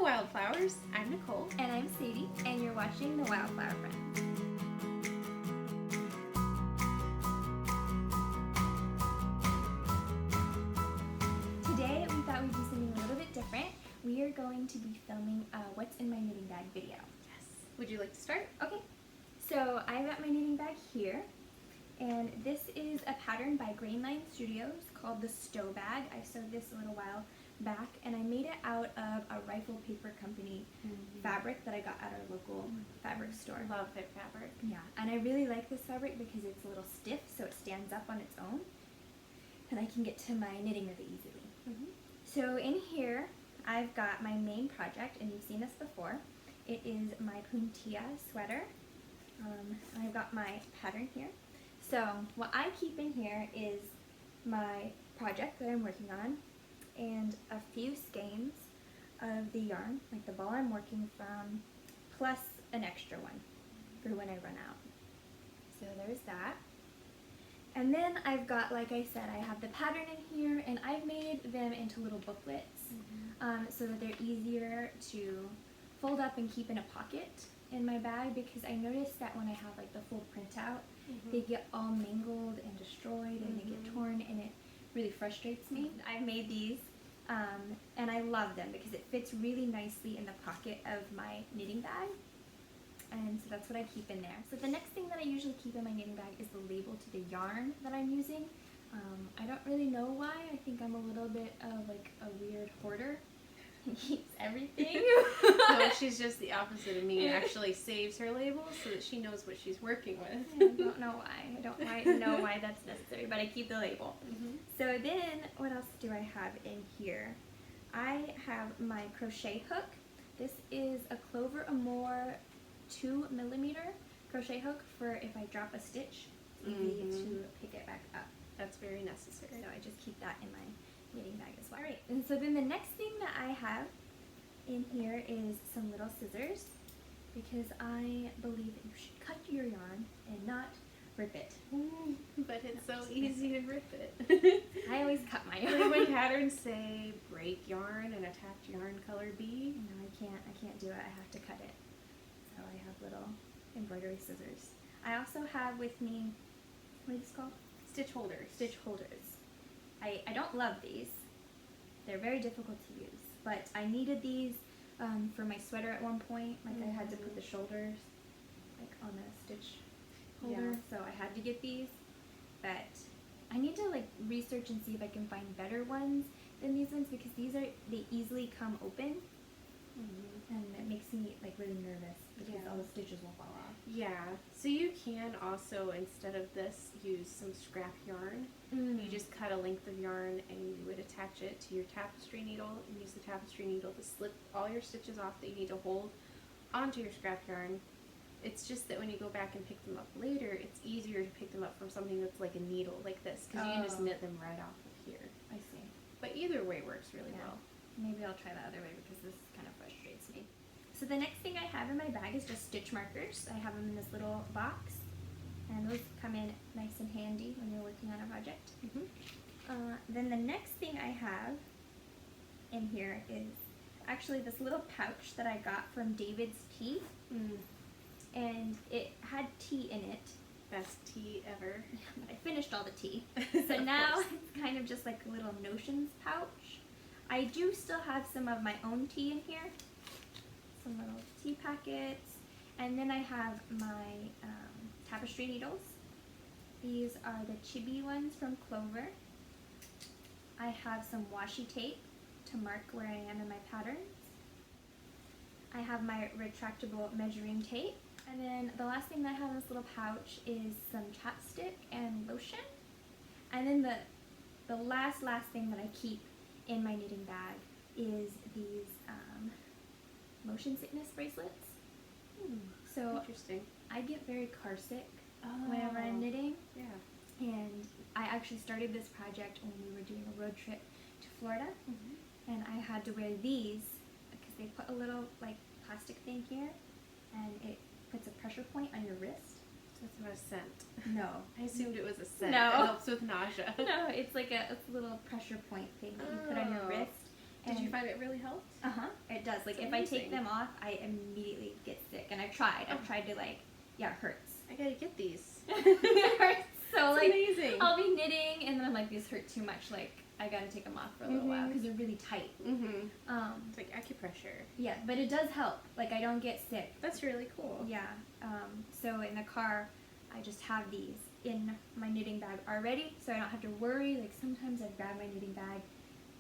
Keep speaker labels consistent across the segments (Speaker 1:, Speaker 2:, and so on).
Speaker 1: Wildflowers. I'm Nicole.
Speaker 2: And I'm Sadie, and you're watching The Wildflower Friend. Today, we thought we'd do something a little bit different. We are going to be filming a What's in My Knitting Bag video.
Speaker 1: Yes. Would you like to start?
Speaker 2: Okay. So, I've got my knitting bag here, and this is a pattern by Grainline Studios called the Stow Bag. I sewed this a little while back, and I made it out of a Rifle Paper Company fabric that I got at our local fabric store.
Speaker 1: Love their fabric.
Speaker 2: Yeah, and I really like this fabric because it's a little stiff, so it stands up on its own, and I can get to my knitting really easily. So in here, I've got my main project, and you've seen this before. It is my puntilla sweater. I've got my pattern here. So what I keep in here is my project that I'm working on, and a few skeins of the yarn, like the ball I'm working from, plus an extra one for when I run out. So there's that. And then I've got, like I said, I have the pattern in here, and I've made them into little booklets so that they're easier to fold up and keep in a pocket in my bag, because I noticed that when I have like the full printout, they get all mangled and destroyed and they get torn, and it really frustrates me. I've made these and I love them because it fits really nicely in the pocket of my knitting bag, and so that's what I keep in there. So the next thing that I usually keep in my knitting bag is the label to the yarn that I'm using. I don't really know why. I think I'm a little bit of like a weird hoarder and keeps everything.
Speaker 1: No, she's just the opposite of me and actually saves her labels so that she knows what she's working with.
Speaker 2: I don't know why. I don't know why that's necessary, but I keep the label. So then, what else do I have in here? I have my crochet hook. This is a Clover Amour 2mm crochet hook for if I drop a stitch, it's easy to pick it back up.
Speaker 1: That's very necessary.
Speaker 2: So I just keep that in my knitting bag as well. Alright, and so then the next thing that I have in here is some little scissors, because I believe that you should cut your yarn and not rip it.
Speaker 1: But it's so easy to rip it.
Speaker 2: I always cut my
Speaker 1: Like
Speaker 2: yarn.
Speaker 1: my patterns say break yarn and attach yarn color B.
Speaker 2: No, I can't do it. I have to cut it. So I have little embroidery scissors. I also have with me, what is this called?
Speaker 1: Stitch holders.
Speaker 2: Stitch holders. I don't love these. They're very difficult to use, but I needed these for my sweater at one point. Like I had to put the shoulders like on a stitch holder, so I had to get these. But I need to like research and see if I can find better ones than these ones, because they easily come open, and it makes me like really nervous because all the stitches will fall off.
Speaker 1: Yeah, so you can also, instead of this, use some scrap yarn. You just cut a length of yarn and you would attach it to your tapestry needle and use the tapestry needle to slip all your stitches off that you need to hold onto your scrap yarn. It's just that when you go back and pick them up later, it's easier to pick them up from something that's like a needle like this, because you can just knit them right off of here.
Speaker 2: I see.
Speaker 1: But either way works really well.
Speaker 2: Maybe I'll try the other way, because this kind of frustrates me. So the next thing I have in my bag is just stitch markers. I have them in this little box, and those come in nice and handy when you're working on a project. Then the next thing I have in here is actually this little pouch that I got from David's Tea, and it had tea in it.
Speaker 1: Best tea ever.
Speaker 2: I finished all the tea, so now it's kind of just like a little notions pouch. I do still have some of my own tea in here, some little tea packets, and then I have my tapestry needles. These are the chibi ones from Clover. I have some washi tape to mark where I am in my patterns. I have my retractable measuring tape. And then the last thing that I have in this little pouch is some chapstick and lotion. And then the last thing that I keep in my knitting bag is these motion sickness bracelets. So
Speaker 1: interesting.
Speaker 2: I get very car sick whenever I'm knitting.
Speaker 1: Yeah.
Speaker 2: And I actually started this project when we were doing a road trip to Florida, and I had to wear these because they put a little like plastic thing here, and it puts a pressure point on your wrist.
Speaker 1: So it's not a scent.
Speaker 2: No.
Speaker 1: I assumed it was a scent.
Speaker 2: No.
Speaker 1: It helps with nausea.
Speaker 2: No, it's like a little pressure point thing that you put on your wrist.
Speaker 1: Did you find it really helped?
Speaker 2: It it does. Like,
Speaker 1: It's
Speaker 2: if I
Speaker 1: amazing.
Speaker 2: take them off, I immediately get sick. And I've tried to, like, yeah, it hurts.
Speaker 1: I gotta get these.
Speaker 2: It hurts. So,
Speaker 1: It's
Speaker 2: like,
Speaker 1: amazing.
Speaker 2: I'll be knitting, and then I'm like, these hurt too much. Like, I gotta take them off for a little while because they're really tight.
Speaker 1: It's like acupressure.
Speaker 2: Yeah, but it does help. Like, I don't get sick.
Speaker 1: That's really cool.
Speaker 2: Yeah. So in the car, I just have these in my knitting bag already, so I don't have to worry. Like, sometimes I grab my knitting bag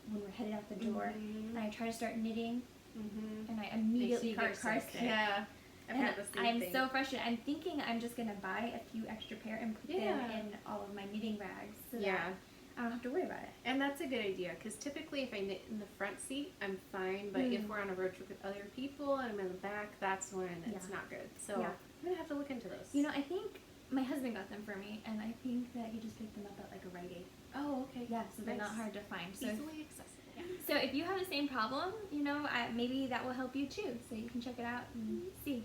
Speaker 2: when we're headed out the door, and I try to start knitting, and I immediately get car sick.
Speaker 1: Yeah. I've
Speaker 2: And
Speaker 1: had the same
Speaker 2: I'm
Speaker 1: thing.
Speaker 2: so frustrated. I'm thinking I'm just gonna buy a few extra pair and put them in all of my knitting bags, so that I don't have to worry about it.
Speaker 1: And that's a good idea, because typically if I knit in the front seat, I'm fine, but if we're on a road trip with other people and I'm in the back, that's when it's not good. So I'm going to have to look into those.
Speaker 2: You know, I think my husband got them for me, and I think that he just picked them up at like a Rite Aid.
Speaker 1: Oh, okay.
Speaker 2: Yeah, so they're
Speaker 1: Nice.
Speaker 2: not hard to find. So
Speaker 1: Easily accessible. Yeah.
Speaker 2: So if you have the same problem, you know, maybe that will help you too. So you can check it out and see.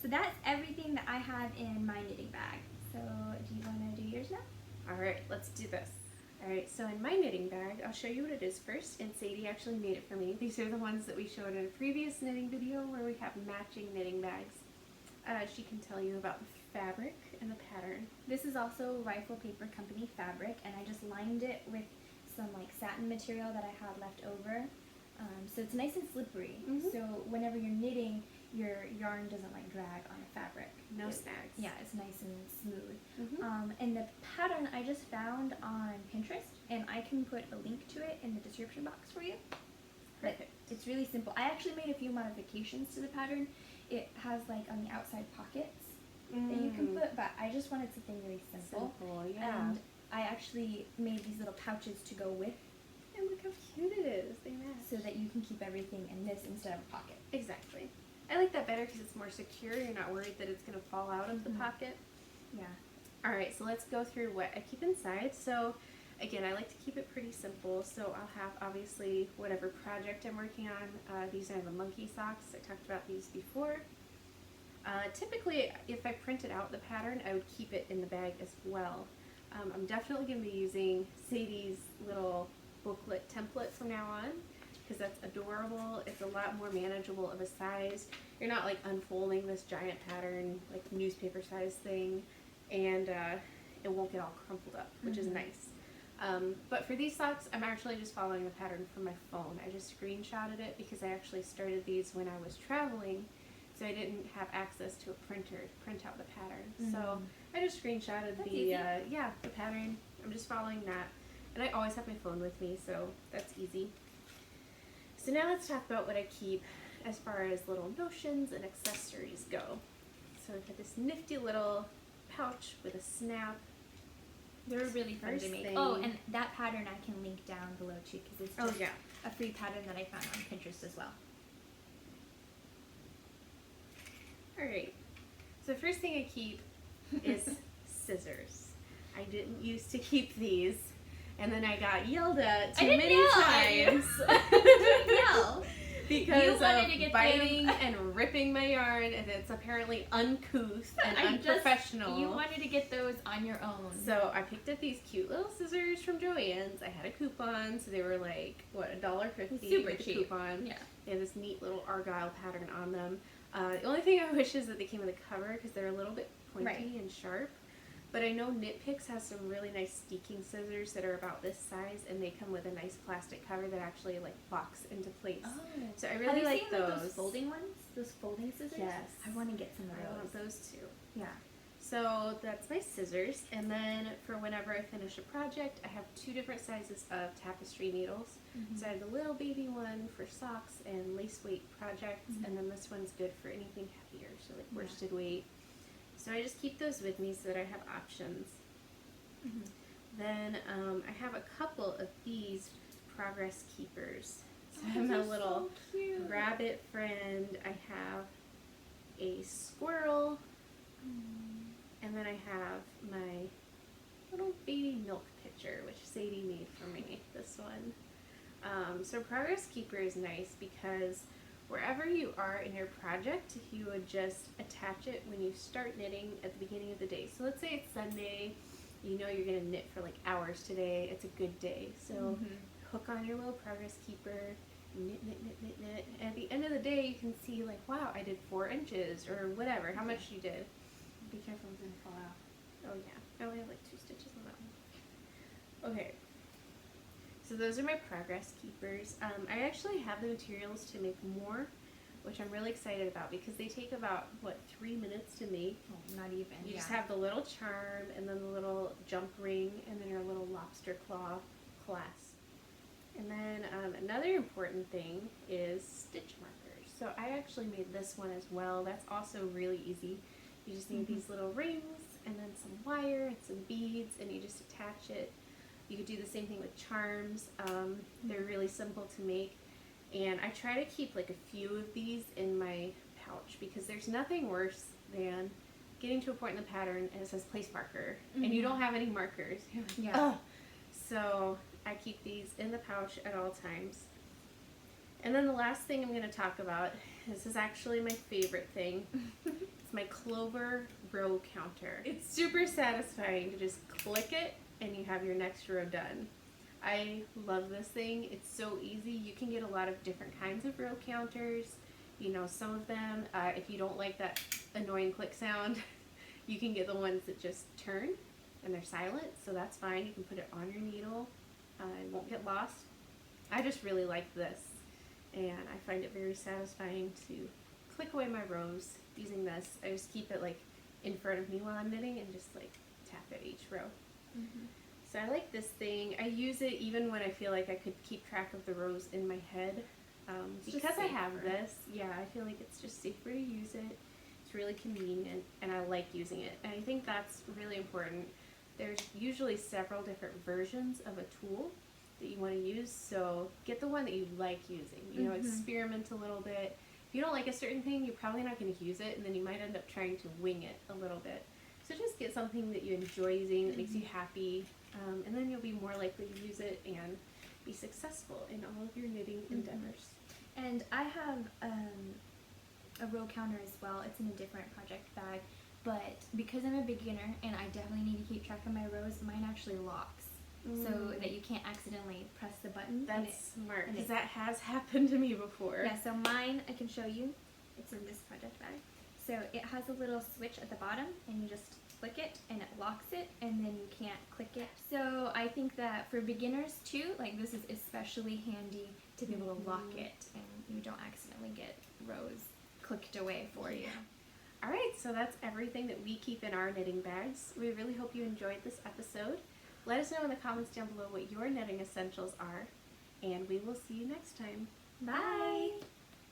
Speaker 2: So that's everything that I have in my knitting bag. So do you want to do yours now?
Speaker 1: All right, let's do this. All right, so in my knitting bag, I'll show you what it is first, and Sadie actually made it for me. These are the ones that we showed in a previous knitting video where we have matching knitting bags. She can tell you about the fabric and the pattern.
Speaker 2: This is also Rifle Paper Company fabric, and I just lined it with some like satin material that I had left over. So it's nice and slippery. So whenever you're knitting, your yarn doesn't like drag on the fabric.
Speaker 1: No snags.
Speaker 2: Yeah, it's nice and smooth. And the pattern I just found on Pinterest, and I can put a link to it in the description box for you.
Speaker 1: Perfect.
Speaker 2: It's really simple. I actually made a few modifications to the pattern. It has like on the outside pockets that you can put, but I just wanted something really simple.
Speaker 1: Yeah.
Speaker 2: And I actually made these little pouches to go with,
Speaker 1: And look how cute it is. They match.
Speaker 2: so that you can keep everything in this instead of a pocket.
Speaker 1: Exactly. I like that better because it's more secure. You're not worried that it's going to fall out of the pocket.
Speaker 2: Yeah.
Speaker 1: All right, so let's go through what I keep inside. So again, I like to keep it pretty simple. So I'll have obviously whatever project I'm working on. These are the monkey socks. I talked about these before. Typically, if I printed out the pattern, I would keep it in the bag as well. I'm definitely going to be using Sadie's little booklet template from now on, because that's adorable. It's a lot more manageable of a size. You're not like unfolding this giant pattern, like newspaper size thing, and it won't get all crumpled up, which is nice. But for these socks, I'm actually just following the pattern from my phone. I just screenshotted it because I actually started these when I was traveling, so I didn't have access to a printer to print out the pattern. So I just screenshotted the pattern. I'm just following that. And I always have my phone with me, so that's easy. So now let's talk about what I keep as far as little notions and accessories go. So I've got this nifty little pouch with a snap.
Speaker 2: They're really fun
Speaker 1: First
Speaker 2: to make.
Speaker 1: thing-
Speaker 2: Oh, and that pattern I can link down below too, because it's just a free pattern that I found on Pinterest as well.
Speaker 1: Alright, so the first thing I keep is scissors. I didn't used to keep these, and then I got yelled at too many times.
Speaker 2: No.
Speaker 1: Because
Speaker 2: wanted to get
Speaker 1: of biting and ripping my yarn, and it's apparently uncouth and unprofessional.
Speaker 2: You wanted to get those on your own.
Speaker 1: So I picked up these cute little scissors from Joann's. I had a coupon, so they were like, what, $1.50
Speaker 2: Super
Speaker 1: with a
Speaker 2: cheap.
Speaker 1: coupon.
Speaker 2: Yeah.
Speaker 1: They have this neat little argyle pattern on them. The only thing I wish is that they came with a cover, because they're a little bit pointy and sharp. But I know Knit Picks has some really nice steeking scissors that are about this size, and they come with a nice plastic cover that actually like locks into place.
Speaker 2: Oh.
Speaker 1: So I really like
Speaker 2: those.
Speaker 1: those.
Speaker 2: Those folding ones? Those folding scissors?
Speaker 1: Yes.
Speaker 2: I want to get some of
Speaker 1: I want
Speaker 2: those.
Speaker 1: those too.
Speaker 2: Yeah.
Speaker 1: So that's my scissors, and then for whenever I finish a project, I have 2 different sizes of tapestry needles. So I have the little baby one for socks and lace weight projects, and then this one's good for anything heavier, so like worsted weight. So I just keep those with me so that I have options. Then I have a couple of these progress keepers. So I have my little rabbit friend. I have a squirrel, and then I have my little baby milk pitcher, which Sadie made for me. This one. So progress keeper is nice because wherever you are in your project, you would just attach it when you start knitting at the beginning of the day. So let's say it's Sunday, you know you're going to knit for like hours today, it's a good day. So hook on your little progress keeper, knit, knit, knit, knit, knit. And at the end of the you can see like, wow, I did 4 inches or whatever, how much you did.
Speaker 2: Be careful it's gonna fall out.
Speaker 1: Oh yeah, I only have like 2 stitches on that one. Okay, so those are my progress keepers. I actually have the materials to make more, which I'm really excited about because they take about, what, 3 minutes to make?
Speaker 2: Oh, not even.
Speaker 1: You just have the little charm and then the little jump ring and then your little lobster claw clasp. And then another important thing is stitch markers. So I actually made this one as well. That's also really easy. You just need these little rings and then some wire and some beads, and you just attach it. You could do the same thing with charms. They're really simple to make. And I try to keep like a few of these in my pouch because there's nothing worse than getting to a point in the pattern and it says place marker and you don't have any markers.
Speaker 2: Yeah.
Speaker 1: Ugh. So I keep these in the pouch at all times. And then the last thing I'm going to talk about, this is actually my favorite thing. It's my clover row counter. It's super satisfying to just click it and you have your next row done. I love this thing. It's so easy. You can get a lot of different kinds of row counters. You know, some of them, if you don't like that annoying click sound, you can get the ones that just turn and they're silent, so that's fine. You can put it on your needle. It won't get lost. I just really like this, and I find it very satisfying to click away my rows using this. I just keep it like in front of me while I'm knitting and just like tap at each row. So I like this thing. I use it even when I feel like I could keep track of the rows in my head. Because I have this, yeah, I feel like it's just safer to use it. It's really convenient, and I like using it. And I think that's really important. There's usually several different versions of a tool that you want to use, so get the one that you like using. You know, experiment a little bit. If you don't like a certain thing, you're probably not going to use it, and then you might end up trying to wing it a little bit. So just get something that you enjoy using, that makes you happy, and then you'll be more likely to use it and be successful in all of your knitting endeavors.
Speaker 2: And I have a row counter as well. It's in a different project bag, but because I'm a beginner and I definitely need to keep track of my rows, mine actually locks so that you can't accidentally press the button.
Speaker 1: That's smart, because that has happened to me before.
Speaker 2: Yeah, so mine, I can show you. It's in this project bag. So it has a little switch at the bottom, and you just click it and it locks it, and then you can't click it. So I think that for beginners too, like this is especially handy to be able to lock it and you don't accidentally get rows clicked away for you.
Speaker 1: Alright, so that's everything that we keep in our knitting bags. We really hope you enjoyed this episode. Let us know in the comments down below what your knitting essentials are, and we will see you next time.
Speaker 2: Bye!